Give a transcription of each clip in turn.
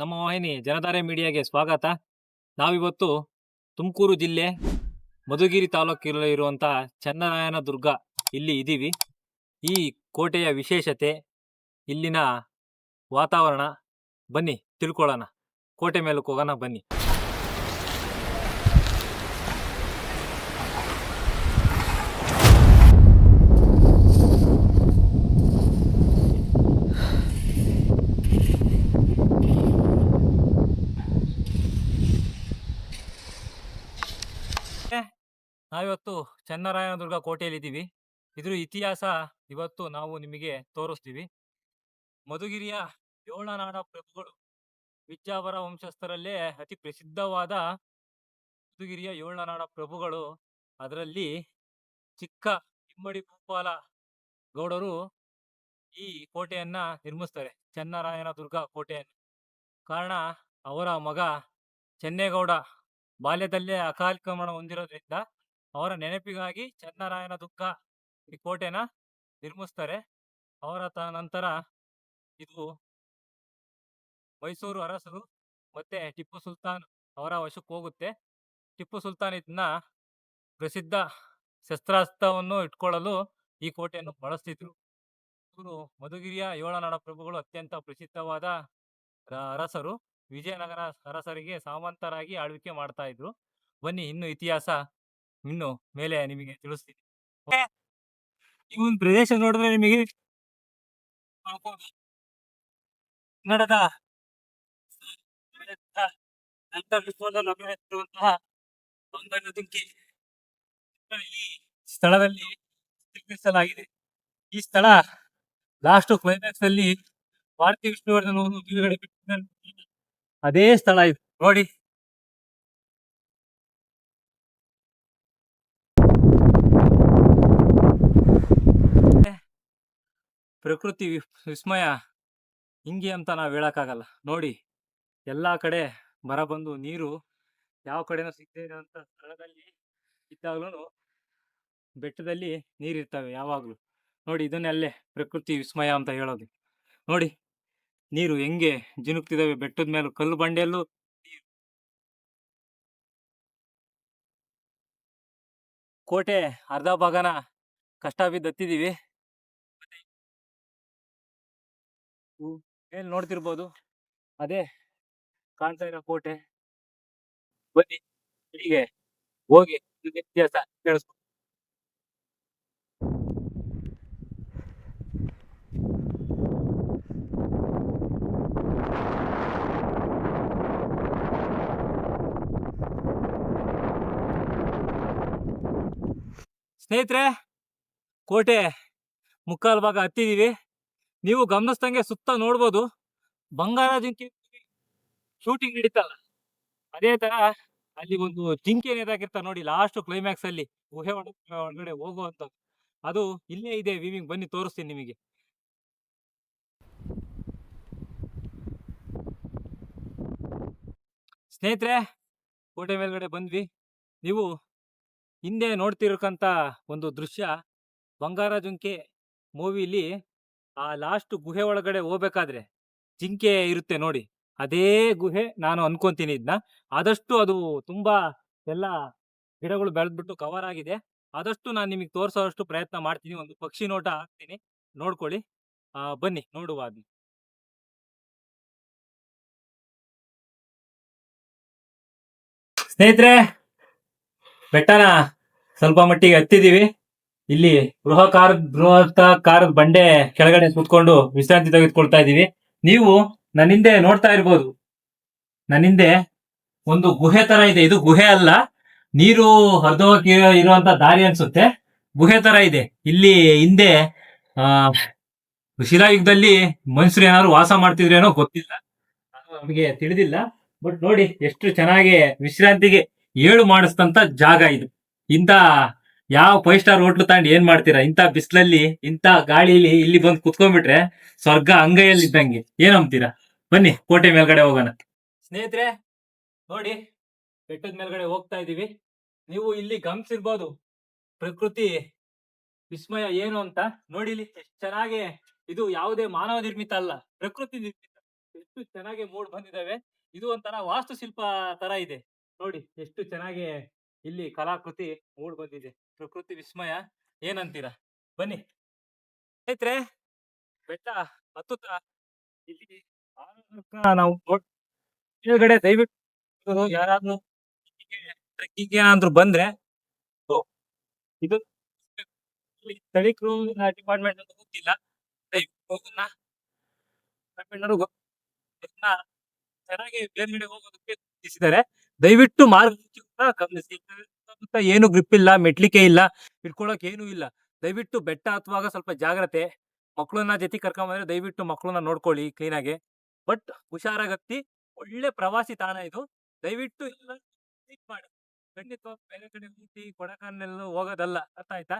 ನಮ್ಮ ವಾಹಿನಿ ಜನತಾರೆ ಮೀಡಿಯಾಗೆ ಸ್ವಾಗತ. ನಾವಿವತ್ತು ತುಮಕೂರು ಜಿಲ್ಲೆ ಮಧುಗಿರಿ ತಾಲೂಕಿನಲ್ಲಿರುವಂತಹ ಚನ್ನರಾಯನ ದುರ್ಗ ಇಲ್ಲಿ ಇದ್ದೀವಿ. ಈ ಕೋಟೆಯ ವಿಶೇಷತೆ, ಇಲ್ಲಿನ ವಾತಾವರಣ ಬನ್ನಿ ತಿಳ್ಕೊಳ್ಳೋಣ. ಕೋಟೆ ಮೇಲಕ್ಕೆ ಹೋಗೋಣ ಬನ್ನಿ. ನಾವಿವತ್ತು ಚನ್ನರಾಯನ ದುರ್ಗ ಕೋಟೆಯಲ್ಲಿ ಇದ್ದೀವಿ. ಇದ್ರ ಇತಿಹಾಸ ಇವತ್ತು ನಾವು ನಿಮಗೆ ತೋರಿಸ್ತೀವಿ. ಮಧುಗಿರಿಯ ಏಳನಾಡ ಪ್ರಭುಗಳು ವಿಜಾಪುರ ವಂಶಸ್ಥರಲ್ಲೇ ಅತಿ ಪ್ರಸಿದ್ಧವಾದ ಮಧುಗಿರಿಯ ಏಳನಾಡ ಪ್ರಭುಗಳು. ಅದರಲ್ಲಿ ಚಿಕ್ಕ ಇಮ್ಮಡಿ ಭೂಪಾಲ ಗೌಡರು ಈ ಕೋಟೆಯನ್ನ ನಿರ್ಮಿಸ್ತಾರೆ, ಚನ್ನರಾಯನ ದುರ್ಗ ಕೋಟೆಯನ್ನು. ಕಾರಣ, ಅವರ ಮಗ ಚೆನ್ನೇಗೌಡ ಬಾಲ್ಯದಲ್ಲೇ ಅಕಾಲಿಕ ಮರಣ ಹೊಂದಿರೋದ್ರಿಂದ ಅವರ ನೆನಪಿಗಾಗಿ ಚನ್ನರಾಯನ ದುರ್ಗ ಈ ಕೋಟೆನ ನಿರ್ಮಿಸ್ತಾರೆ. ಅವರ ನಂತರ ಇದು ಮೈಸೂರು ಅರಸರು ಮತ್ತೆ ಟಿಪ್ಪು ಸುಲ್ತಾನ್ ಅವರ ವಶಕ್ಕೆ ಹೋಗುತ್ತೆ. ಟಿಪ್ಪು ಸುಲ್ತಾನ್ ಇದನ್ನ ಪ್ರಸಿದ್ಧ ಶಸ್ತ್ರಾಸ್ತ್ರವನ್ನು ಇಟ್ಕೊಳ್ಳಲು ಈ ಕೋಟೆಯನ್ನು ಬಳಸ್ತಿದ್ರು. ಇವರು ಮಧುಗಿರಿಯ ಏಳನಾಡ ಪ್ರಭುಗಳು ಅತ್ಯಂತ ಪ್ರಸಿದ್ಧವಾದ ಅರಸರು. ವಿಜಯನಗರ ಅರಸರಿಗೆ ಸಾಮಂತರಾಗಿ ಆಳ್ವಿಕೆ ಮಾಡ್ತಾ ಇದ್ರು. ಬನ್ನಿ, ಇನ್ನು ಇತಿಹಾಸ ಇನ್ನು ಮೇಲೆ ನಿಮಗೆ ತಿಳಿಸ್ತೀನಿ. ಈ ಒಂದು ಪ್ರದೇಶ ನೋಡಿದ್ರೆ ನಿಮಗೆ ಕನ್ನಡದ ಈ ಸ್ಥಳದಲ್ಲಿ ಚಿತ್ರೀಕರಿಸಲಾಗಿದೆ. ಈ ಸ್ಥಳ ಲಾಸ್ಟ್ ಕ್ಲೈಮ್ಯಾಕ್ಸ್ ಅಲ್ಲಿ ಭಾರತೀಯ ವಿಷ್ಣುವರ್ಧನ್ ಬಿಡುಗಡೆ ಅದೇ ಸ್ಥಳ ಇದು ನೋಡಿ. ಪ್ರಕೃತಿ ವಿಸ್ಮಯ ಹಿಂಗೆ ಅಂತ ನಾವು ಹೇಳಕ್ಕಾಗಲ್ಲ. ನೋಡಿ, ಎಲ್ಲಾ ಕಡೆ ಮರ ಬಂದು ನೀರು ಯಾವ ಕಡೆನೂ ಸಿಗದೆ ಇರುವಂತ ಸ್ಥಳದಲ್ಲಿ ಇದ್ದಾಗ್ಲೂ ಬೆಟ್ಟದಲ್ಲಿ ನೀರಿರ್ತವೆ ಯಾವಾಗ್ಲೂ. ನೋಡಿ, ಇದನ್ನೆಲ್ಲೇ ಪ್ರಕೃತಿ ವಿಸ್ಮಯ ಅಂತ ಹೇಳೋದು. ನೋಡಿ, ನೀರು ಹೆಂಗೆ ಜಿನುಕ್ತಿದಾವೆ ಬೆಟ್ಟದ ಮೇಲೆ, ಕಲ್ಲು ಬಂಡೆಯಲ್ಲೂ ಕೋಟೆ ಅರ್ಧ ಭಾಗನ ಕಷ್ಟ ಬಿದ್ದು ಹತ್ತಿದೀವಿ. ಏನ್ ನೋಡ್ತಿರ್ಬೋದು, ಅದೇ ಕಾಣ್ತಾ ಇರೋ ಕೋಟೆ. ಬನ್ನಿ ಹೀಗೆ ಹೋಗಿ ಇತಿಹಾಸ ಕೇಳಿಸ್ಕೊ. ಸ್ನೇಹಿತರೆ, ಕೋಟೆ ಮುಕ್ಕಾಲು ಭಾಗ ಹತ್ತಿದೀವಿ. ನೀವು ಗಮನಿಸ್ದಂಗೆ ಸುತ್ತ ನೋಡ್ಬೋದು, ಬಂಗಾರ ಜಿಂಕೆ ಶೂಟಿಂಗ್ ನಡೀತಲ್ಲ ಅದೇ ತರ ಅಲ್ಲಿ ಒಂದು ಜಿಂಕೆ ನೇತಾಕಿರ್ತಾರೆ ನೋಡಿ, ಲಾಸ್ಟ್ ಕ್ಲೈಮ್ಯಾಕ್ಸ್ ಅಲ್ಲಿ ಗುಹೆ ಒಳಗಡೆ ಹೋಗುವಂತ. ಅದು ಇಲ್ಲೇ ಇದೆ ವಿವಿಂಗ್. ಬನ್ನಿ ತೋರಿಸ್ತೀನಿ ನಿಮಗೆ. ಸ್ನೇಹಿತರೆ, ಕೋಟೆ ಮೇಲ್ಗಡೆ ಬಂದ್ವಿ. ನೀವು ಹಿಂದೆ ನೋಡ್ತಿರಕ್ಕಂತ ಒಂದು ದೃಶ್ಯ ಬಂಗಾರ ಜಿಂಕೆ ಮೂವಿಲಿ ಆ ಲಾಸ್ಟ್ ಗುಹೆ ಒಳಗಡೆ ಹೋಗ್ಬೇಕಾದ್ರೆ ಜಿಂಕೆ ಇರುತ್ತೆ ನೋಡಿ, ಅದೇ ಗುಹೆ ನಾನು ಅನ್ಕೊಂತೀನಿ. ಇದನ್ನ ಆದಷ್ಟು ಅದು ತುಂಬಾ ಎಲ್ಲ ಗಿಡಗಳು ಬೆಳೆದ್ಬಿಟ್ಟು ಕವರ್ ಆಗಿದೆ. ಆದಷ್ಟು ನಾನು ನಿಮಗೆ ತೋರಿಸೋಷ್ಟು ಪ್ರಯತ್ನ ಮಾಡ್ತೀನಿ. ಒಂದು ಪಕ್ಷಿ ನೋಟ ಹಾಕ್ತೀನಿ, ನೋಡ್ಕೊಳ್ಳಿ. ಬನ್ನಿ ನೋಡುವ ಅದನ್ನ. ಸ್ನೇಹಿತರೆ, ಬೆಟ್ಟನ ಸ್ವಲ್ಪ ಮಟ್ಟಿಗೆ ಹತ್ತಿದೀವಿ. ಇಲ್ಲಿ ಬೃಹತ್ತಾಕಾರದ ಬಂಡೆ ಕೆಳಗಡೆ ಕೂತ್ಕೊಂಡು ವಿಶ್ರಾಂತಿ ತೆಗೆದುಕೊಳ್ತಾ ಇದೀವಿ. ನೀವು ನನ್ನ ಹಿಂದೆ ನೋಡ್ತಾ ಇರ್ಬೋದು, ನನ್ನ ಹಿಂದೆ ಒಂದು ಗುಹೆ ತರ ಇದೆ. ಇದು ಗುಹೆ ಅಲ್ಲ, ನೀರು ಹರಿದೋಗಕ್ಕೆ ಇರುವಂತ ದಾರಿ ಅನ್ಸುತ್ತೆ. ಗುಹೆ ತರ ಇದೆ. ಇಲ್ಲಿ ಹಿಂದೆ ಶಿಲಾಯುಗದಲ್ಲಿ ಮನುಷ್ಯರು ಏನಾದ್ರು ವಾಸ ಮಾಡ್ತಿದ್ರೇನೋ ಗೊತ್ತಿಲ್ಲ, ನಮಗೆ ತಿಳಿದಿಲ್ಲ. ಬಟ್ ನೋಡಿ, ಎಷ್ಟು ಚೆನ್ನಾಗಿ ವಿಶ್ರಾಂತಿಗೆ ಏಳು ಮಾಡಿಸ್ತಂತ ಜಾಗ ಇದು. ಇಂತ ಯಾವ 5 ಸ್ಟಾರ್ ಹೋಟ್ಲು ತಗೊಂಡು ಏನ್ ಮಾಡ್ತೀರಾ? ಇಂತ ಬಿಸಿಲಲ್ಲಿ, ಇಂತ ಗಾಳಿಲಿ ಇಲ್ಲಿ ಬಂದು ಕುತ್ಕೊಂಡ್ಬಿಟ್ರೆ ಸ್ವರ್ಗ ಅಂಗೈಯಲ್ಲಿ ಇದ್ದಂಗೆ. ಏನ್ ಅಂತೀರಾ? ಬನ್ನಿ ಕೋಟೆ ಮೇಲ್ಗಡೆ ಹೋಗೋಣ. ಸ್ನೇಹಿತರೆ ನೋಡಿ, ಬೆಟ್ಟದ ಮೇಲ್ಗಡೆ ಹೋಗ್ತಾ ಇದೀವಿ. ನೀವು ಇಲ್ಲಿ ಗಮನಿಸಿರ್ಬೋದು ಪ್ರಕೃತಿ ವಿಸ್ಮಯ ಏನು ಅಂತ. ನೋಡಿ, ಇಲ್ಲಿ ಎಷ್ಟು ಚೆನ್ನಾಗಿ, ಇದು ಯಾವುದೇ ಮಾನವ ನಿರ್ಮಿತ ಅಲ್ಲ, ಪ್ರಕೃತಿ ನಿರ್ಮಿತ. ಎಷ್ಟು ಚೆನ್ನಾಗಿ ಮೂಡ್ ಬಂದಿದ್ದಾವೆ. ಇದು ಒಂಥರ ವಾಸ್ತುಶಿಲ್ಪ ತರ ಇದೆ. ನೋಡಿ ಎಷ್ಟು ಚೆನ್ನಾಗಿ ಇಲ್ಲಿ ಕಲಾಕೃತಿ ಮೂಡ್ ಬಂದಿದೆ. ಪ್ರಕೃತಿ ವಿಸ್ಮಯ ಏನಂತೀರಾ? ಬನ್ನಿ ಸ್ನೇಹಿತರೆ, ಬೆಟ್ಟ ಹತ್ತುತ್ತಾ ಇಲ್ಲಿ ನಾವು ಕೆಳಗಡೆ ದಯವಿಟ್ಟು ಯಾರಾದ್ರೂ ಟ್ರೆಕ್ಕಿಂಗ್ ಏನಾದ್ರು ಬಂದ್ರೆ ಇದು ಸ್ಥಳೀಕರು ಡಿಪಾರ್ಟ್ಮೆಂಟ್ ಅಂತ ಗೊತ್ತಿಲ್ಲ. ಡಿಪಾರ್ಟ್ಮೆಂಟ್ ಚೆನ್ನಾಗಿ ಬೇರ್ಗಡೆ ಹೋಗೋದಕ್ಕೆ ತಿಳಿಸಿದ್ದಾರೆ. ದಯವಿಟ್ಟು ಮಾರ್ಗಸೂಚಿ ಗಮನಿಸಿ. ಏನು ಗ್ರಿಪ್ ಇಲ್ಲ, ಮೆಟ್ಲಿಕೆ ಇಲ್ಲ, ಇಟ್ಕೊಳಕ್ ಏನು ಇಲ್ಲ. ದಯವಿಟ್ಟು ಬೆಟ್ಟ ಹತ್ತುವಾಗ ಸ್ವಲ್ಪ ಜಾಗ್ರತೆ. ಮಕ್ಕಳನ್ನ ಜೊತೆ ಕರ್ಕೊಂಡ್ ಬಂದ್ರೆ ದಯವಿಟ್ಟು ಮಕ್ಕಳನ್ನ ನೋಡ್ಕೊಳ್ಳಿ ಕ್ಲೀನ್ ಆಗಿ. ಬಟ್ ಹುಷಾರಾಗತ್ತಿ. ಒಳ್ಳೆ ಪ್ರವಾಸಿ ತಾಣ ಇದು. ದಯವಿಟ್ಟು ಎಲ್ಲ visit ಮಾಡಿ. ಖಂಡಿತ ಬೇರೆ ಕಡೆ ಊಟಿ ಕೊಡಕಾನೆಲ್ಲ ಹೋಗೋದಲ್ಲ, ಅರ್ಥ ಆಯ್ತಾ?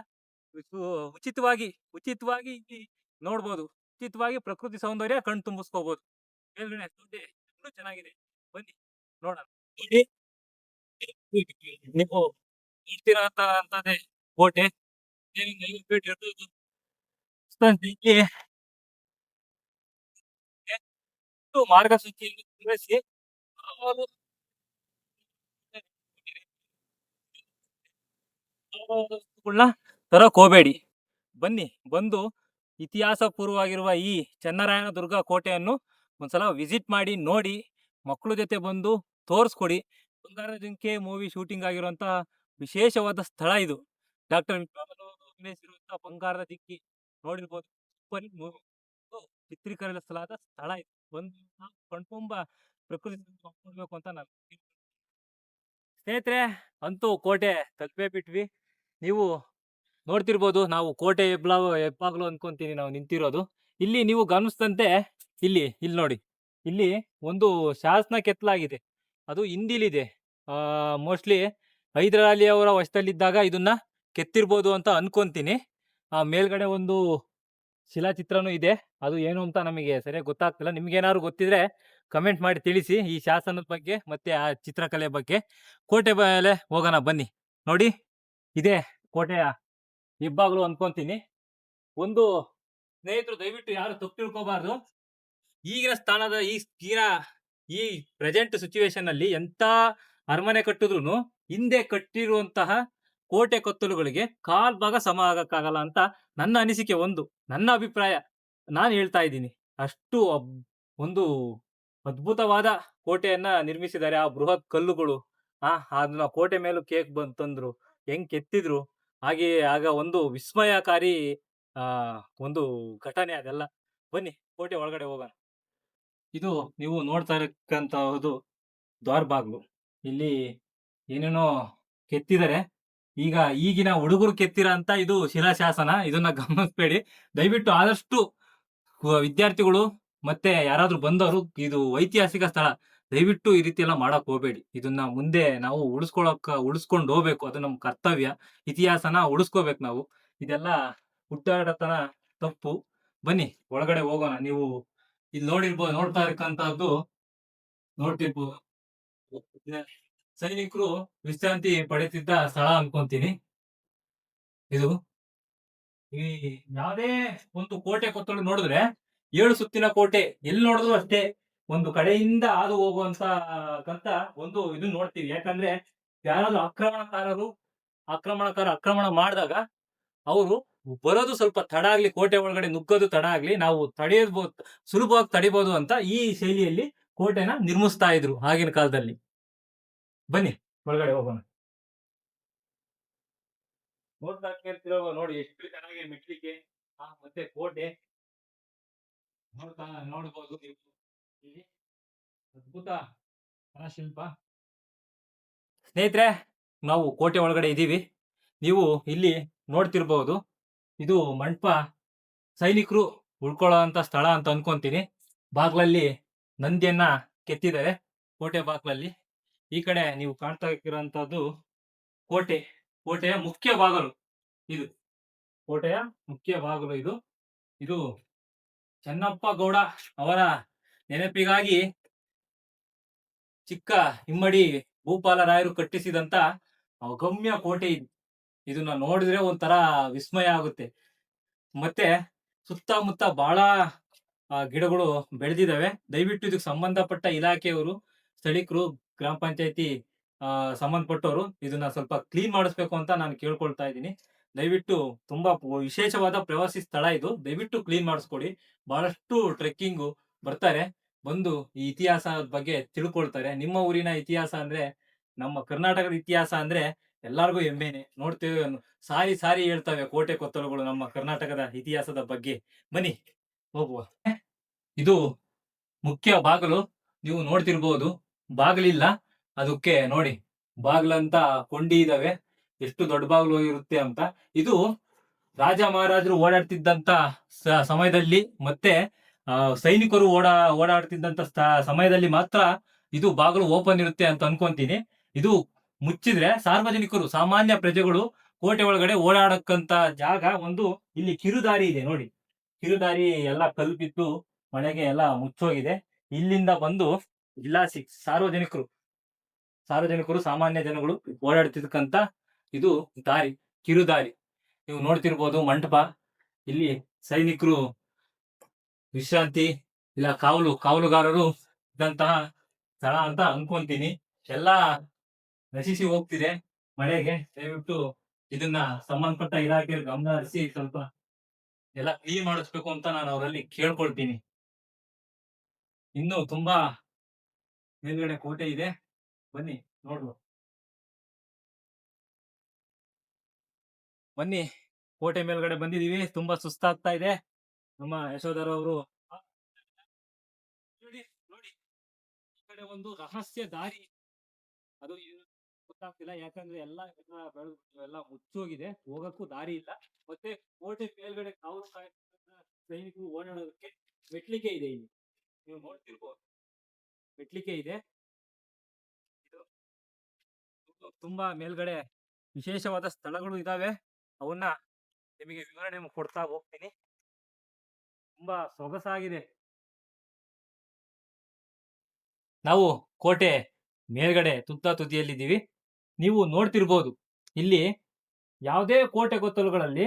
ಉಚಿತವಾಗಿ ಉಚಿತವಾಗಿ ಇಲ್ಲಿ ನೋಡ್ಬೋದು. ಉಚಿತವಾಗಿ ಪ್ರಕೃತಿ ಸೌಂದರ್ಯ ಕಣ್ ತುಂಬಿಸ್ಕೋಬಹುದು. ಮೇಲ್ಗಡೆ ಇನ್ನೂ ಚೆನ್ನಾಗಿದೆ. ಬನ್ನಿ ನೋಡೋಣ. ನೋಡಿ, ನೀವು ನೋಡ್ತೀರಾ ಅಂತದೇ ಕೋಟೆ 50 ಫೀಟ್ ಇರ್ಬೋದು. ಇಲ್ಲಿ ಮಾರ್ಗಸೂಚಿಯನ್ನು ತಿಳಿಸಿ ಅವರು ತರಕ್ ಹೋಗ್ಬೇಡಿ. ಬನ್ನಿ, ಬಂದು ಇತಿಹಾಸ ಪೂರ್ವವಾಗಿರುವ ಈ ಚೆನ್ನರಾಯನ ದುರ್ಗ ಕೋಟೆಯನ್ನು ಒಂದ್ಸಲ ವಿಸಿಟ್ ಮಾಡಿ ನೋಡಿ. ಮಕ್ಕಳ ಜೊತೆ ಬಂದು ತೋರಿಸ್ಕೊಡಿ. ಬಂಗಾರದ ಜಿಂಕೆ ಮೂವಿ ಶೂಟಿಂಗ್ ಆಗಿರುವಂತ ವಿಶೇಷವಾದ ಸ್ಥಳ ಇದು. ಡಾಕ್ಟರ್ ಅಭಿನಯಿಸಿರುವಂತಹ ಬಂಗಾರದ ಜಿಂಕಿ ನೋಡಿರ್ಬೋದು. ಚಿತ್ರೀಕರಿಸಲಾದ ಸ್ಥಳ ಇದು. ಒಂದು ಕಣ್ತುಂಬ ಪ್ರಕೃತಿ ನೋಡ್ಬೇಕು ಅಂತ ನಾನು ಸ್ನೇಹಿತರೆ, ಅಂತೂ ಕೋಟೆ ತಲುಪೇ ಬಿಟ್ವಿ. ನೀವು ನೋಡ್ತಿರ್ಬೋದು, ನಾವು ಕೋಟೆ ಹೆಬ್ಬಾಗ್ಲು ಅನ್ಕೊಂತೀನಿ ನಾವು ನಿಂತಿರೋದು. ಇಲ್ಲಿ ನೀವು ಗಮನಿಸಿದಂತೆ ಇಲ್ಲಿ ನೋಡಿ, ಇಲ್ಲಿ ಒಂದು ಶಾಸನ ಕೆತ್ತಲಾಗಿದೆ. ಅದು ಹಿಂದಿಲಿದೆ. ಮೋಸ್ಟ್ಲಿ ಹೈದರ್ ಅಲಿ ಅವರ ವಶದಲ್ಲಿದ್ದಾಗ ಇದನ್ನ ಕೆತ್ತಿರ್ಬೋದು ಅಂತ ಅನ್ಕೊಂತೀನಿ. ಮೇಲ್ಗಡೆ ಒಂದು ಶಿಲಾಚಿತ್ರನೂ ಇದೆ. ಅದು ಏನು ಅಂತ ನಮಗೆ ಸರಿಯಾಗಿ ಗೊತ್ತಾಗ್ತಿಲ್ಲ. ನಿಮ್ಗೆ ಏನಾದ್ರು ಗೊತ್ತಿದ್ರೆ ಕಮೆಂಟ್ ಮಾಡಿ ತಿಳಿಸಿ ಈ ಶಾಸನದ ಬಗ್ಗೆ ಮತ್ತೆ ಆ ಚಿತ್ರಕಲೆ ಬಗ್ಗೆ. ಕೋಟೆ ಮೇಲೆ ಹೋಗೋಣ ಬನ್ನಿ. ನೋಡಿ, ಇದೇ ಕೋಟೆಯ ಹೆಬ್ಬಾಗ್ಲು ಅನ್ಕೊಂತೀನಿ. ಒಂದು ಸ್ನೇಹಿತರು ದಯವಿಟ್ಟು ಯಾರು ತಪ್ಪು ತಿಳ್ಕೊಬಾರ್ದು. ಈಗಿನ ಸ್ಥಾನದ ಈ ಪ್ರೆಸೆಂಟ್ ಸಿಚುವೇಶನ್ ಅಲ್ಲಿ ಎಂತ ಅರಮನೆ ಕಟ್ಟಿದ್ರು ಹಿಂದೆ ಕಟ್ಟಿರುವಂತಹ ಕೋಟೆ ಕೊತ್ತಲುಗಳಿಗೆ ಕಾಲ್ ಭಾಗ ಸಮ ಆಗಕ್ಕಾಗಲ್ಲ ಅಂತ ನನ್ನ ಅನಿಸಿಕೆ. ನನ್ನ ಅಭಿಪ್ರಾಯ ನಾನು ಹೇಳ್ತಾ ಇದ್ದೀನಿ. ಅಷ್ಟು ಒಂದು ಅದ್ಭುತವಾದ ಕೋಟೆಯನ್ನ ನಿರ್ಮಿಸಿದ್ದಾರೆ. ಆ ಬೃಹತ್ ಕಲ್ಲುಗಳು, ಅದನ್ನ ಕೋಟೆ ಮೇಲೂ ಕೇಕ್ ಬಂದು ತಂದ್ರು, ಹೆಂಗ್ ಕೆತ್ತಿದ್ರು. ಹಾಗೆ ಆಗ ಒಂದು ವಿಸ್ಮಯಕಾರಿ ಒಂದು ಘಟನೆ ಅದೆಲ್ಲ. ಬನ್ನಿ ಕೋಟೆ ಒಳಗಡೆ ಹೋಗೋಣ. ಇದು ನೀವು ನೋಡ್ತಾ ಇರಕ್ಕಂತಹದ್ದು ದ್ವಾರ ಬಾಗ್ಲು. ಇಲ್ಲಿ ಏನೇನೋ ಕೆತ್ತಿದ್ದಾರೆ. ಈಗಿನ ಹುಡುಗರು ಕೆತ್ತಿರ ಅಂತ ಇದು ಶಿಲಾಶಾಸನ. ಇದನ್ನ ಗಮನಿಸ್ಬೇಡಿ ದಯವಿಟ್ಟು. ಆದಷ್ಟು ವಿದ್ಯಾರ್ಥಿಗಳು ಮತ್ತೆ ಯಾರಾದ್ರೂ ಬಂದವರು, ಇದು ಐತಿಹಾಸಿಕ ಸ್ಥಳ, ದಯವಿಟ್ಟು ಈ ರೀತಿ ಎಲ್ಲ ಮಾಡಕ್ ಹೋಗ್ಬೇಡಿ. ಇದನ್ನ ಮುಂದೆ ನಾವು ಉಳಿಸ್ಕೊಂಡು ಹೋಗ್ಬೇಕು. ಅದು ನಮ್ ಕರ್ತವ್ಯ. ಇತಿಹಾಸನ ಉಳಿಸ್ಕೋಬೇಕು ನಾವು. ಇದೆಲ್ಲ ಹುಟ್ಟಾಡತನ ತಪ್ಪು. ಬನ್ನಿ ಒಳಗಡೆ ಹೋಗೋಣ. ನೀವು ಇಲ್ಲಿ ನೋಡ್ತಾ ಇರಕ್ಕಂತಹದ್ದು ನೋಡ್ತಿರ್ಬೋದು, ಸೈನಿಕರು ವಿಶ್ರಾಂತಿ ಪಡೆಯುತ್ತಿದ್ದ ಸ್ಥಳ ಅನ್ಕೊಂತೀನಿ ಇದು. ಈ ಯಾವುದೇ ಒಂದು ಕೋಟೆ ಕೊತ್ತಲು ನೋಡಿದ್ರೆ 7 ಸುತ್ತಿನ ಕೋಟೆ ಎಲ್ಲಿ ನೋಡಿದ್ರು ಅಷ್ಟೇ. ಒಂದು ಕಡೆಯಿಂದ ಹಾದು ಹೋಗುವಂತ ಒಂದು ಇದು ನೋಡ್ತೀವಿ. ಯಾಕಂದ್ರೆ ಯಾರಾದ್ರೂ ಆಕ್ರಮಣ ಮಾಡಿದಾಗ ಅವರು ಬರೋದು ಸ್ವಲ್ಪ ತಡ ಆಗ್ಲಿ, ಕೋಟೆ ಒಳಗಡೆ ನುಗ್ಗೋದು ತಡ ಆಗ್ಲಿ, ನಾವು ಸುಲಭವಾಗಿ ತಡಿಬಹುದು ಅಂತ ಈ ಶೈಲಿಯಲ್ಲಿ ಕೋಟೆನ ನಿರ್ಮಿಸ್ತಾ ಇದ್ರು ಆಗಿನ ಕಾಲದಲ್ಲಿ. ಬನ್ನಿ ಒಳಗಡೆ ಹೋಗೋಣ. ನೋಡಿ ಎಷ್ಟು ಚೆನ್ನಾಗಿ ಮೆಟ್ಲಿಕೆ, ಮತ್ತೆ ಕೋಟೆ ನೋಡ್ಬೋದು ನೀವು. ಇಲ್ಲಿ ಅದ್ಭುತ ಶಿಲ್ಪ. ಸ್ನೇಹಿತರೆ, ನಾವು ಕೋಟೆ ಒಳಗಡೆ ಇದ್ದೀವಿ. ನೀವು ಇಲ್ಲಿ ನೋಡ್ತಿರ್ಬಹುದು, ಇದು ಮಂಟಪ. ಸೈನಿಕರು ಉಳ್ಕೊಳ್ಳೋ ಸ್ಥಳ ಅಂತ ಅನ್ಕೊಂತೀನಿ. ಬಾಗ್ಲಲ್ಲಿ ನಂದಿಯನ್ನ ಕೆತ್ತಿದ್ದಾರೆ ಕೋಟೆ ಬಾಗ್ಲಲ್ಲಿ. ಈ ಕಡೆ ನೀವು ಕಾಣ್ತಾ ಇರೋಂಥದ್ದು ಕೋಟೆಯ ಮುಖ್ಯ ಬಾಗಲು. ಇದು ಕೋಟೆಯ ಮುಖ್ಯ ಬಾಗಲು. ಇದು ಚೆನ್ನಪ್ಪ ಗೌಡ ಅವರ ನೆನಪಿಗಾಗಿ ಚಿಕ್ಕ ಇಮ್ಮಡಿ ಭೂಪಾಲರಾಯರು ಕಟ್ಟಿಸಿದಂತ ಅಗಮ್ಯ ಕೋಟೆ ಇದು. ಇದನ್ನ ನೋಡಿದ್ರೆ ಒಂಥರ ವಿಸ್ಮಯ ಆಗುತ್ತೆ. ಮತ್ತೆ ಸುತ್ತಮುತ್ತ ಬಹಳ ಗಿಡಗಳು ಬೆಳೆದಿದ್ದಾವೆ. ದಯವಿಟ್ಟು ಇದಕ್ಕೆ ಸಂಬಂಧಪಟ್ಟ ಇಲಾಖೆಯವರು, ಸ್ಥಳೀಕರು, ಗ್ರಾಮ ಪಂಚಾಯತಿ ಸಂಬಂಧಪಟ್ಟವರು ಇದನ್ನ ಸ್ವಲ್ಪ ಕ್ಲೀನ್ ಮಾಡಿಸ್ಬೇಕು ಅಂತ ನಾನು ಕೇಳ್ಕೊಳ್ತಾ ಇದ್ದೀನಿ. ದಯವಿಟ್ಟು ತುಂಬಾ ವಿಶೇಷವಾದ ಪ್ರವಾಸಿ ಸ್ಥಳ ಇದು. ದಯವಿಟ್ಟು ಕ್ಲೀನ್ ಮಾಡಿಸ್ಕೊಡಿ. ಬಹಳಷ್ಟು ಟ್ರೆಕ್ಕಿಂಗು ಬರ್ತಾರೆ. ಬಂದು ಈ ಇತಿಹಾಸದ ಬಗ್ಗೆ ತಿಳ್ಕೊಳ್ತಾರೆ. ನಿಮ್ಮ ಊರಿನ ಇತಿಹಾಸ ಅಂದ್ರೆ, ನಮ್ಮ ಕರ್ನಾಟಕದ ಇತಿಹಾಸ ಅಂದ್ರೆ ಎಲ್ಲಾರ್ಗೂ ಹೆಮ್ಮೆನೆ. ನೋಡ್ತೇವೆ, ಸಾರಿ ಸಾರಿ ಹೇಳ್ತವೆ ಕೋಟೆ ಕೊತ್ತಲಗಳು ನಮ್ಮ ಕರ್ನಾಟಕದ ಇತಿಹಾಸದ ಬಗ್ಗೆ. ಬನ್ನಿ ಹೋಗುವ. ಇದು ಮುಖ್ಯ ಬಾಗಿಲು. ನೀವು ನೋಡ್ತಿರ್ಬೋದು, ಬಾಗಿಲಿಲ್ಲ. ಅದಕ್ಕೆ ನೋಡಿ, ಬಾಗಿಲಂತ ಕೊಂಡಿ ಇದಾವೆ. ಎಷ್ಟು ದೊಡ್ಡ ಬಾಗಿಲು ಇರುತ್ತೆ ಅಂತ. ಇದು ರಾಜ ಮಹಾರಾಜರು ಓಡಾಡ್ತಿದ್ದಂತ ಸಮಯದಲ್ಲಿ, ಮತ್ತೆ ಸೈನಿಕರು ಓಡಾಡ್ತಿದ್ದಂತ ಸಮಯದಲ್ಲಿ ಮಾತ್ರ ಇದು ಬಾಗಿಲು ಓಪನ್ ಇರುತ್ತೆ ಅಂತ ಅನ್ಕೊಂತೀನಿ. ಇದು ಮುಚ್ಚಿದ್ರೆ ಸಾರ್ವಜನಿಕರು, ಸಾಮಾನ್ಯ ಪ್ರಜೆಗಳು ಕೋಟೆ ಒಳಗಡೆ ಓಡಾಡಕ್ಕಂತ ಜಾಗ ಒಂದು ಇಲ್ಲಿ ಕಿರುದಾರಿ ಇದೆ ನೋಡಿ. ಕಿರುದಾರಿ ಎಲ್ಲ ಕಲ್ಪಿತ್ತು, ಮಳೆಗೆ ಎಲ್ಲ ಮುಚ್ಚೋಗಿದೆ. ಇಲ್ಲಿಂದ ಬಂದು ಇಲ್ಲ ಸಾರ್ವಜನಿಕರು, ಸಾಮಾನ್ಯ ಜನಗಳು ಓಡಾಡ್ತಿದ್ಕಂತ ಇದು ದಾರಿ, ಕಿರುದಾರಿ. ನೀವು ನೋಡ್ತಿರ್ಬೋದು ಮಂಟಪ. ಇಲ್ಲಿ ಸೈನಿಕರು ವಿಶ್ರಾಂತಿ ಇಲ್ಲ ಕಾವಲುಗಾರರು ಇದ್ದಂತಹ ಸ್ಥಳ ಅಂತ ಅನ್ಕೊಂತೀನಿ. ಎಲ್ಲಾ ನಶಿಸಿ ಹೋಗ್ತಿದೆ ಮಳೆಗೆ. ದಯವಿಟ್ಟು ಇದನ್ನ ಸಂಬಂಧಪಟ್ಟ ಇಲಾಖೆ ಗಮನ ಹರಿಸಿ ಸ್ವಲ್ಪ ಎಲ್ಲ ಕ್ಲೀನ್ ಮಾಡಿಸ್ಬೇಕು ಅಂತ ನಾನು ಅವರಲ್ಲಿ ಕೇಳ್ಕೊಳ್ತೀನಿ. ಇನ್ನು ತುಂಬಾ ಮೇಲ್ಗಡೆ ಕೋಟೆ ಇದೆ, ಬನ್ನಿ ನೋಡುವ. ಬನ್ನಿ, ಕೋಟೆ ಮೇಲ್ಗಡೆ ಬಂದಿದೀವಿ. ತುಂಬಾ ಸುಸ್ತಾಗ್ತಾ ಇದೆ. ನಮ್ಮ ಯಶೋಧರ ಅವರು ನೋಡಿ ನೋಡಿ, ಈ ಕಡೆ ಒಂದು ರಹಸ್ಯ ದಾರಿ. ಅದು ಗೊತ್ತಾಗ್ತಿಲ್ಲ, ಯಾಕಂದ್ರೆ ಎಲ್ಲ ಮುಚ್ಚೋಗಿದೆ, ಹೋಗಕ್ಕೂ ದಾರಿ ಇಲ್ಲ. ಮತ್ತೆ ಕೋಟೆ ಮೇಲ್ಗಡೆ ಕಾವಲು ಸೈನಿಕರು ಓಡಾಡೋದಕ್ಕೆ ಮೆಟ್ಲಿಕೆ ಇದೆ. ಇಲ್ಲಿ ನೀವು ನೋಡ್ತಿರ್ಬೋದು, ಮೆಟ್ಲಿಕೆ ಇದೆ. ಇದು ತುಂಬಾ ಮೇಲ್ಗಡೆ ವಿಶೇಷವಾದ ಸ್ಥಳಗಳು ಇದಾವೆ. ಅವನ್ನ ನಿಮಗೆ ವಿವರಣೆ ಕೊಡ್ತಾ ಹೋಗ್ತೀನಿ. ತುಂಬಾ ಸೊಗಸಾಗಿದೆ. ನಾವು ಕೋಟೆ ಮೇಲ್ಗಡೆ ತುದಿಯಲ್ಲಿದ್ದೀವಿ. ನೀವು ನೋಡ್ತಿರ್ಬೋದು, ಇಲ್ಲಿ ಯಾವುದೇ ಕೋಟೆ ಕೊತ್ತಲುಗಳಲ್ಲಿ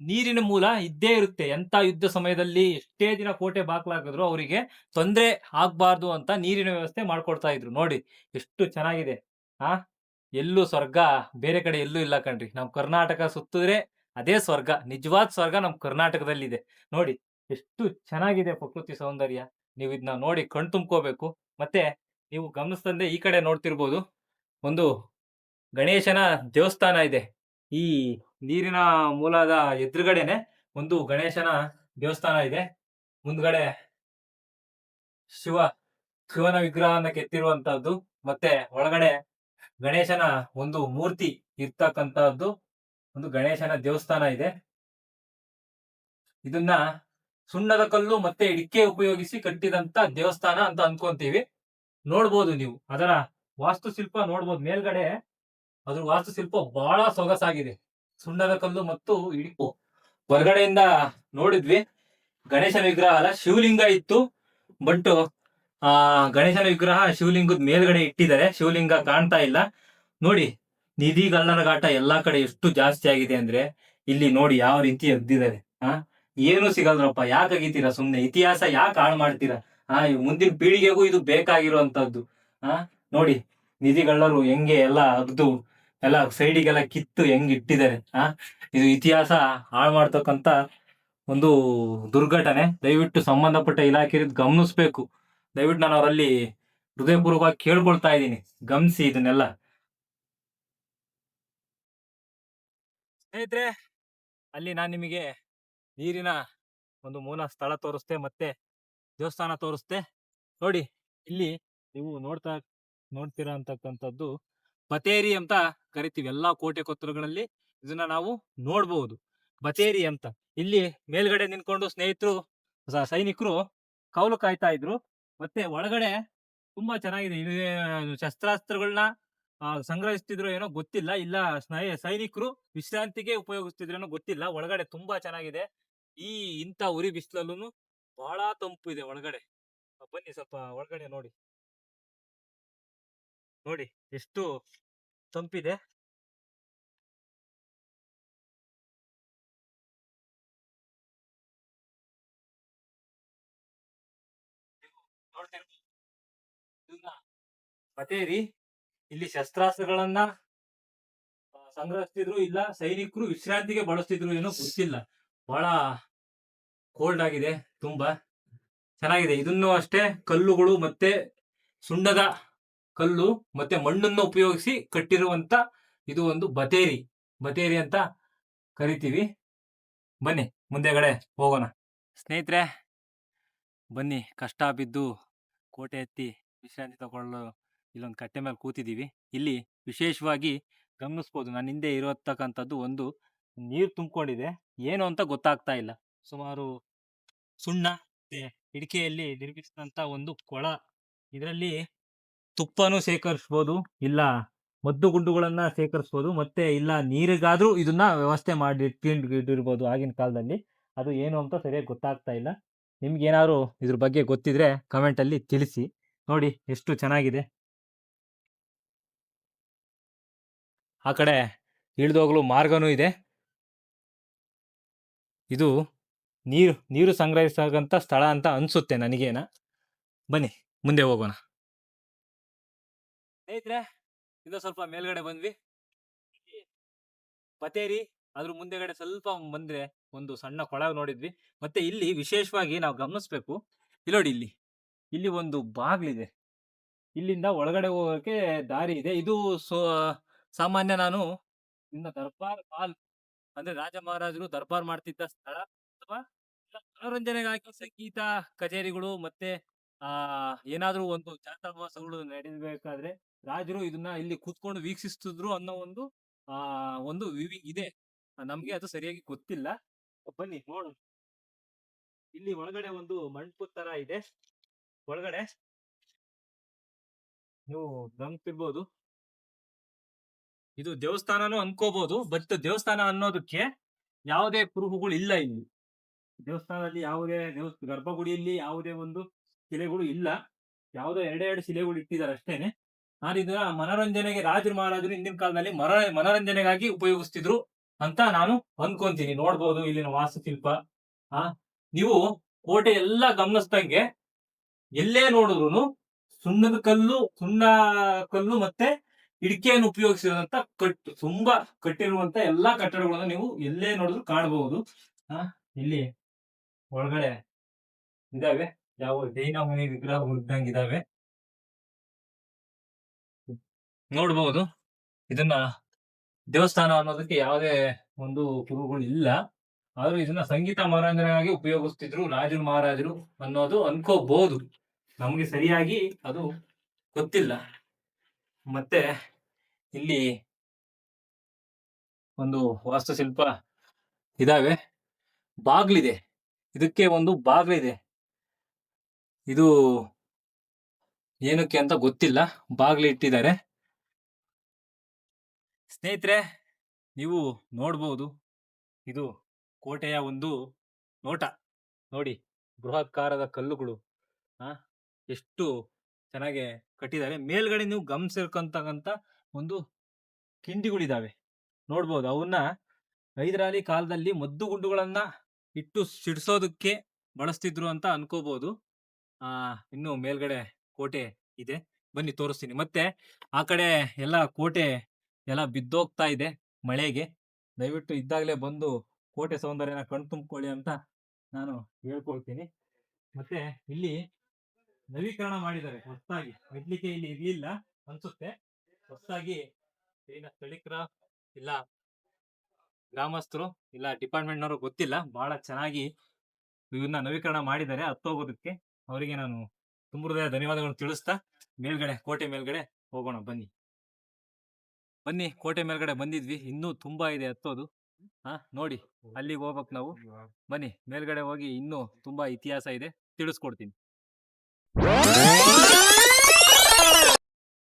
ನೀರಿನ ಮೂಲ ಇದ್ದೇ ಇರುತ್ತೆ. ಎಂತ ಯುದ್ಧ ಸಮಯದಲ್ಲಿ ಎಷ್ಟೇ ದಿನ ಕೋಟೆ ಬಾಕ್ಲಾಕಿದ್ರು ಅವರಿಗೆ ತೊಂದರೆ ಆಗ್ಬಾರ್ದು ಅಂತ ನೀರಿನ ವ್ಯವಸ್ಥೆ ಮಾಡ್ಕೊಡ್ತಾ ಇದ್ರು. ನೋಡಿ ಎಷ್ಟು ಚೆನ್ನಾಗಿದೆ. ಆ ಎಲ್ಲೂ ಸ್ವರ್ಗ ಬೇರೆ ಕಡೆ ಎಲ್ಲೂ ಇಲ್ಲ ಕಣ್ರಿ. ನಮ್ ಕರ್ನಾಟಕ ಸುತ್ತಿದ್ರೆ ಅದೇ ಸ್ವರ್ಗ. ನಿಜವಾದ ಸ್ವರ್ಗ ನಮ್ ಕರ್ನಾಟಕದಲ್ಲಿದೆ. ನೋಡಿ ಎಷ್ಟು ಚೆನ್ನಾಗಿದೆ ಪ್ರಕೃತಿ ಸೌಂದರ್ಯ. ನೀವು ಇದನ್ನ ನೋಡಿ ಕಣ್ ತುಂಬ್ಕೋಬೇಕು. ಮತ್ತೆ ನೀವು ಗಮನಿಸ್ತಂದೆ ಈ ಕಡೆ ನೋಡ್ತಿರ್ಬೋದು, ಒಂದು ಗಣೇಶನ ದೇವಸ್ಥಾನ ಇದೆ. ಈ ನೀರಿನ ಮೂಲದ ಎದುರುಗಡೆನೆ ಒಂದು ಗಣೇಶನ ದೇವಸ್ಥಾನ ಇದೆ. ಮುಂದ್ಗಡೆ ಶಿವನ ವಿಗ್ರಹನ ಕೆತ್ತಿರುವಂತಹದ್ದು, ಮತ್ತೆ ಒಳಗಡೆ ಗಣೇಶನ ಒಂದು ಮೂರ್ತಿ ಇರ್ತಕ್ಕಂತಹದ್ದು ಒಂದು ಗಣೇಶನ ದೇವಸ್ಥಾನ ಇದೆ. ಇದನ್ನ ಸುಣ್ಣದ ಕಲ್ಲು ಮತ್ತೆ ಇಡಿಕೆ ಉಪಯೋಗಿಸಿ ಕಟ್ಟಿದಂತ ದೇವಸ್ಥಾನ ಅಂತ ಅನ್ಕೊಂತೀವಿ. ನೋಡ್ಬೋದು ನೀವು ಅದರ ವಾಸ್ತುಶಿಲ್ಪ ನೋಡ್ಬೋದು. ಮೇಲ್ಗಡೆ ಅದ್ರ ವಾಸ್ತುಶಿಲ್ಪ ಬಹಳ ಸೊಗಸಾಗಿದೆ. ಸುಣ್ಣದ ಕಲ್ಲು ಮತ್ತು ಇಡಿಕು. ಹೊರಗಡೆಯಿಂದ ನೋಡಿದ್ವಿ, ಗಣೇಶನ ವಿಗ್ರಹ ಅಲ್ಲ, ಶಿವಲಿಂಗ ಇತ್ತು. ಬಟ್ ಗಣೇಶನ ವಿಗ್ರಹ ಶಿವಲಿಂಗದ ಮೇಲ್ಗಡೆ ಇಟ್ಟಿದ್ದಾರೆ. ಶಿವಲಿಂಗ ಕಾಣ್ತಾ ಇಲ್ಲ. ನೋಡಿ, ನಿಧಿ ಗಳ್ಳನಗಾಟ ಎಲ್ಲಾ ಕಡೆ ಎಷ್ಟು ಜಾಸ್ತಿ ಆಗಿದೆ ಅಂದ್ರೆ, ಇಲ್ಲಿ ನೋಡಿ ಯಾವ ರೀತಿ ಎದ್ದಿದ್ದಾರೆ. ಏನು ಸಿಗಲ್ರಪ್ಪ. ಯಾಕೆ ಅಗಿತೀರಾ ಸುಮ್ನೆ? ಇತಿಹಾಸ ಯಾಕೆ ಹಾಳು ಮಾಡ್ತೀರಾ? ಮುಂದಿನ ಪೀಳಿಗೆಗೂ ಇದು ಬೇಕಾಗಿರುವಂತದ್ದು. ನೋಡಿ, ನಿಧಿಗಳ್ಳರು ಹೆಂಗೆ ಎಲ್ಲ ಅಗ್ದು ಎಲ್ಲ ಸೈಡಿಗೆಲ್ಲ ಕಿತ್ತು ಹೆಂಗ್ ಇಟ್ಟಿದ್ದಾರೆ. ಇದು ಇತಿಹಾಸ ಹಾಳು ಮಾಡ್ತಕ್ಕಂತ ಒಂದು ದುರ್ಘಟನೆ. ದಯವಿಟ್ಟು ಸಂಬಂಧಪಟ್ಟ ಇಲಾಖೆ ಗಮನಿಸ್ಬೇಕು. ದಯವಿಟ್ಟು ನಾನು ಅವರಲ್ಲಿ ಹೃದಯಪೂರ್ವಕವಾಗಿ ಕೇಳ್ಕೊಳ್ತಾ ಇದ್ದೀನಿ, ಗಮನಿಸಿ ಇದನ್ನೆಲ್ಲ. ಸ್ನೇಹಿತರೆ, ಅಲ್ಲಿ ನಾನು ನಿಮಗೆ ನೀರಿನ ಒಂದು ಮೂಲ ಸ್ಥಳ ತೋರಿಸ್ತೆ, ಮತ್ತೆ ದೇವಸ್ಥಾನ ತೋರಿಸ್ತೆ. ನೋಡಿ, ಇಲ್ಲಿ ನೀವು ನೋಡ್ತೀರಾ ಅಂತಕ್ಕಂಥದ್ದು ಬತೇರಿ ಅಂತ ಕರಿತೀವಿ. ಎಲ್ಲಾ ಕೋಟೆ ಕೊತ್ತಲುಗಳಲ್ಲಿ ಇದನ್ನ ನಾವು ನೋಡ್ಬಹುದು, ಬತೇರಿ ಅಂತ. ಇಲ್ಲಿ ಮೇಲ್ಗಡೆ ನಿಂತ್ಕೊಂಡು ಸೈನಿಕರು ಕೌಲು ಕಾಯ್ತಾ ಇದ್ರು. ಮತ್ತೆ ಒಳಗಡೆ ತುಂಬಾ ಚೆನ್ನಾಗಿದೆ. ಶಸ್ತ್ರಾಸ್ತ್ರಗಳನ್ನ ಸಂಗ್ರಹಿಸ್ತಿದ್ರು ಏನೋ ಗೊತ್ತಿಲ್ಲ. ಇಲ್ಲ ಸೈನಿಕರು ವಿಶ್ರಾಂತಿಗೆ ಉಪಯೋಗಿಸ್ತಿದ್ರೇನೋ ಗೊತ್ತಿಲ್ಲ. ಒಳಗಡೆ ತುಂಬಾ ಚೆನ್ನಾಗಿದೆ. ಇಂಥ ಉರಿ ಬಿಸಿಲಲ್ಲೂ ಬಹಳ ತಂಪು ಇದೆ ಒಳಗಡೆ. ಬನ್ನಿ ಸ್ವಲ್ಪ ಒಳಗಡೆ ನೋಡಿ ಎಷ್ಟು ತಂಪಿದೆ. ಬತೇರಿ. ಇಲ್ಲಿ ಶಸ್ತ್ರಾಸ್ತ್ರಗಳನ್ನ ಸಂಗ್ರಹಿಸ್ತಿದ್ರು, ಇಲ್ಲ ಸೈನಿಕರು ವಿಶ್ರಾಂತಿಗೆ ಬಳಸ್ತಿದ್ರು ಏನೋ ಗೊತ್ತಿಲ್ಲ. ಬಹಳ ಕೋಲ್ಡ್ ಆಗಿದೆ, ತುಂಬಾ ಚೆನ್ನಾಗಿದೆ. ಇದನ್ನು ಅಷ್ಟೇ ಕಲ್ಲುಗಳು ಮತ್ತೆ ಸುಣ್ಣದ ಕಲ್ಲು ಮತ್ತೆ ಮಣ್ಣನ್ನು ಉಪಯೋಗಿಸಿ ಕಟ್ಟಿರುವಂತ ಇದು ಒಂದು ಬತೇರಿ. ಬತೇರಿ ಅಂತ ಕರಿತೀವಿ. ಬನ್ನಿ ಮುಂದೆಗಡೆ ಹೋಗೋಣ ಸ್ನೇಹಿತರೆ. ಬನ್ನಿ, ಕಷ್ಟ ಬಿದ್ದು ಕೋಟೆ ಎತ್ತಿ ವಿಶ್ರಾಂತಿ ತಗೊಳ್ಳಲು ಇಲ್ಲೊಂದು ಕಟ್ಟೆ ಮೇಲೆ ಕೂತಿದ್ದೀವಿ. ಇಲ್ಲಿ ವಿಶೇಷವಾಗಿ ಗಮನಿಸ್ಬೋದು, ನನ್ನ ಹಿಂದೆ ಇರತಕ್ಕಂಥದ್ದು ಒಂದು ನೀರು ತುಂಬಿಕೊಂಡಿದೆ, ಏನು ಅಂತ ಗೊತ್ತಾಗ್ತಾ ಇಲ್ಲ. ಸುಮಾರು ಸುಣ್ಣ ಮತ್ತೆ ಇಡಿಕೆಯಲ್ಲಿ ನಿರ್ಮಿಸಿದಂತ ಒಂದು ಕೊಳ. ಇದರಲ್ಲಿ ತುಪ್ಪನೂ ಶೇಖರಿಸ್ಬೋದು, ಇಲ್ಲ ಮದ್ದು ಗುಂಡುಗಳನ್ನ ಶೇಖರಿಸ್ಬೋದು, ಮತ್ತೆ ಇಲ್ಲ ನೀರಿಗಾದ್ರೂ ಇದನ್ನ ವ್ಯವಸ್ಥೆ ಮಾಡಿ ಇಟ್ಟಿರ್ಬೋದು ಆಗಿನ ಕಾಲದಲ್ಲಿ. ಅದು ಏನು ಅಂತ ಸರಿಯಾಗಿ ಗೊತ್ತಾಗ್ತಾ ಇಲ್ಲ. ನಿಮ್ಗೆ ಏನಾದ್ರು ಇದ್ರ ಬಗ್ಗೆ ಗೊತ್ತಿದ್ರೆ ಕಮೆಂಟ್ ಅಲ್ಲಿ ತಿಳಿಸಿ. ನೋಡಿ ಎಷ್ಟು ಚೆನ್ನಾಗಿದೆ. ಆ ಕಡೆ ಇಳಿದೋಗ್ಲು ಮಾರ್ಗನೂ ಇದೆ. ಇದು ನೀರು ಸಂಗ್ರಹಿಸಂತ ಸ್ಥಳ ಅಂತ ಅನ್ಸುತ್ತೆ ನನಗೇನ. ಬನ್ನಿ ಮುಂದೆ ಹೋಗೋಣ ಸ್ನೇಹಿತರೆ. ಇದು ಸ್ವಲ್ಪ ಮೇಲ್ಗಡೆ ಬಂದ್ವಿ, ಬತೇರಿ. ಅದ್ರ ಮುಂದೆಗಡೆ ಸ್ವಲ್ಪ ಬಂದ್ರೆ ಒಂದು ಸಣ್ಣ ಕೊಳ ನೋಡಿದ್ವಿ. ಮತ್ತೆ ಇಲ್ಲಿ ವಿಶೇಷವಾಗಿ ನಾವು ಗಮನಿಸ್ಬೇಕು, ಇಲ್ಲಿ ನೋಡಿ, ಇಲ್ಲಿ ಒಂದು ಬಾಗ್ಲಿದೆ. ಇಲ್ಲಿಂದ ಒಳಗಡೆ ಹೋಗೋಕೆ ದಾರಿ ಇದೆ. ಇದು ಸಾಮಾನ್ಯ ನಾನು ಇನ್ನ ದರ್ಬಾರ್ ಹಾಲ್ ಅಂದ್ರೆ ರಾಜ ಮಹಾರಾಜರು ದರ್ಬಾರ್ ಮಾಡ್ತಿದ್ದ ಸ್ಥಳ, ಅಥವಾ ಮನೋರಂಜನೆಗಾಗಿ ಸಂಗೀತ ಕಚೇರಿಗಳು ಮತ್ತೆ ಏನಾದ್ರೂ ಒಂದು ಜಾತ್ರೋತ್ಸವಗಳು ನಡೆಯಬೇಕಾದ್ರೆ ರಾಜರು ಇದನ್ನ ಇಲ್ಲಿ ಕೂತ್ಕೊಂಡು ವೀಕ್ಷಿಸ್ತಿದ್ರು ಅನ್ನೋ ಒಂದು ಇದೆ. ನಮ್ಗೆ ಅದು ಸರಿಯಾಗಿ ಗೊತ್ತಿಲ್ಲ. ಬನ್ನಿ ನೋಡು, ಇಲ್ಲಿ ಒಳಗಡೆ ಒಂದು ಮಂಟಪದ ತರ ಇದೆ. ಒಳಗಡೆ ನೀವು ಗಮನಿಸಿರ್ಬೋದು, ಇದು ದೇವಸ್ಥಾನನೂ ಅನ್ಕೋಬಹುದು. ಬಟ್ ದೇವಸ್ಥಾನ ಅನ್ನೋದಕ್ಕೆ ಯಾವುದೇ ಪ್ರೂಫ್ಗಳು ಇಲ್ಲ. ಇಲ್ಲಿ ದೇವಸ್ಥಾನದಲ್ಲಿ ಯಾವುದೇ ಗರ್ಭಗುಡಿಯಲ್ಲಿ ಯಾವುದೇ ಒಂದು ಶಿಲೆಗಳು ಇಲ್ಲ. ಯಾವುದೋ ಎರಡೆರಡು ಶಿಲೆಗಳು ಇಟ್ಟಿದ್ದಾರೆ ಅಷ್ಟೇನೆ. ನಾನು ಇದನ್ನ ಮನೋರಂಜನೆಗೆ, ರಾಜರು ಮಹಾರಾಜರು ಹಿಂದಿನ ಕಾಲದಲ್ಲಿ ಮನೋರಂಜನೆಗಾಗಿ ಉಪಯೋಗಿಸ್ತಿದ್ರು ಅಂತ ನಾನು ಅನ್ಕೊಂತೀನಿ. ನೋಡ್ಬೋದು ಇಲ್ಲಿನ ವಾಸ್ತುಶಿಲ್ಪ. ನೀವು ಕೋಟೆ ಎಲ್ಲ ಗಮನಿಸ್ದಂಗೆ ಎಲ್ಲೇ ನೋಡಿದ್ರು ಸುಣ್ಣ ಕಲ್ಲು ಮತ್ತೆ ಇಡಿಕೆಯನ್ನು ಉಪಯೋಗಿಸಿರುವಂತ ತುಂಬಾ ಕಟ್ಟಿರುವಂತ ಎಲ್ಲಾ ಕಟ್ಟಡಗಳನ್ನು ನೀವು ಎಲ್ಲೇ ನೋಡಿದ್ರು ಕಾಣಬಹುದು. ಇಲ್ಲಿ ಒಳಗಡೆ ಇದಾವೆ, ಯಾವ ಜೈನ ಮನೆ ವಿಗ್ರಹ ಇದ್ದಂಗೆ ಇದಾವೆ, ನೋಡ್ಬಹುದು. ಇದನ್ನ ದೇವಸ್ಥಾನ ಅನ್ನೋದಕ್ಕೆ ಯಾವುದೇ ಒಂದು ಕುರುಹುಗಳು ಇಲ್ಲ. ಆದ್ರೂ ಇದನ್ನ ಸಂಗೀತ ಮನೋರಂಜನೆಗಾಗಿ ಉಪಯೋಗಿಸ್ತಿದ್ರು ರಾಜರು ಮಹಾರಾಜರು ಅನ್ನೋದು ಅನ್ಕೋಬಹುದು. ನಮ್ಗೆ ಸರಿಯಾಗಿ ಅದು ಗೊತ್ತಿಲ್ಲ. ಮತ್ತೆ ಇಲ್ಲಿ ಒಂದು ವಾಸ್ತುಶಿಲ್ಪ ಇದಾವೆ, ಬಾಗ್ಲಿದೆ. ಇದಕ್ಕೆ ಒಂದು ಬಾಗ್ಲಿದೆ, ಇದು ಏನಕ್ಕೆ ಅಂತ ಗೊತ್ತಿಲ್ಲ, ಬಾಗ್ಲಿ ಇಟ್ಟಿದ್ದಾರೆ. ಸ್ನೇಹಿತರೆ, ನೀವು ನೋಡ್ಬೋದು, ಇದು ಕೋಟೆಯ ಒಂದು ನೋಟ. ನೋಡಿ, ಬೃಹತ್ಕಾರದ ಕಲ್ಲುಗಳು ಎಷ್ಟು ಚೆನ್ನಾಗಿ ಕಟ್ಟಿದ್ದಾರೆ. ಮೇಲ್ಗಡೆ ನೀವು ಗಮನಿಸಿರ್ತಕ್ಕಂತ ಒಂದು ಕಿಂಡಿಗಳಿದಾವೆ, ನೋಡ್ಬೋದು. ಅವನ್ನ ಹೈದರಾಲಿ ಕಾಲದಲ್ಲಿ ಮದ್ದು ಗುಂಡುಗಳನ್ನ ಇಟ್ಟು ಸಿಡಿಸೋದಕ್ಕೆ ಬಳಸ್ತಿದ್ರು ಅಂತ ಅನ್ಕೋಬಹುದು. ಇನ್ನು ಮೇಲ್ಗಡೆ ಕೋಟೆ ಇದೆ, ಬನ್ನಿ ತೋರಿಸ್ತೀನಿ. ಮತ್ತೆ ಆ ಕಡೆ ಎಲ್ಲ ಕೋಟೆ ಎಲ್ಲ ಬಿದ್ದೋಗ್ತಾ ಇದೆ ಮಳೆಗೆ. ದಯವಿಟ್ಟು ಇದ್ದಾಗಲೇ ಬಂದು ಕೋಟೆ ಸೌಂದರ್ಯನ ಕಣ್ತುಂಬ್ಕೊಳ್ಳಿ ಅಂತ ನಾನು ಹೇಳ್ಕೊಳ್ತೀನಿ. ಮತ್ತೆ ಇಲ್ಲಿ ನವೀಕರಣ ಮಾಡಿದ್ದಾರೆ ಹೊಸದಾಗಿ. ಮೊದ್ಲಿಕ್ಕೆ ಇಲ್ಲಿ ಇರ್ಲಿಲ್ಲ ಅನ್ಸುತ್ತೆ. ಹೊಸದಾಗಿ ಸ್ಥಳೀಕರ ಇಲ್ಲ ಗ್ರಾಮಸ್ಥರು ಇಲ್ಲ ಡಿಪಾರ್ಟ್ಮೆಂಟ್ನವರು ಗೊತ್ತಿಲ್ಲ, ಬಹಳ ಚೆನ್ನಾಗಿ ಇವನ್ನ ನವೀಕರಣ ಮಾಡಿದ್ದಾರೆ. ಹತ್ತೋಗೋದಕ್ಕೆ ಅವರಿಗೆ ನಾನು ತುಂಬ ಹೃದಯ ಧನ್ಯವಾದಗಳನ್ನು ತಿಳಿಸ್ತಾ ಮೇಲ್ಗಡೆ ಕೋಟೆ ಮೇಲ್ಗಡೆ ಹೋಗೋಣ. ಬನ್ನಿ ಕೋಟೆ ಮೇಲ್ಗಡೆ ಬಂದಿದ್ವಿ, ಇನ್ನೂ ತುಂಬಾ ಇದೆ ಹತ್ತೋದು. ನೋಡಿ, ಅಲ್ಲಿಗೆ ಹೋಗ್ಬೇಕು ನಾವು. ಬನ್ನಿ ಮೇಲ್ಗಡೆ ಹೋಗಿ ಇನ್ನೂ ತುಂಬಾ ಇತಿಹಾಸ ಇದೆ, ತಿಳಿಸ್ಕೊಡ್ತೀನಿ.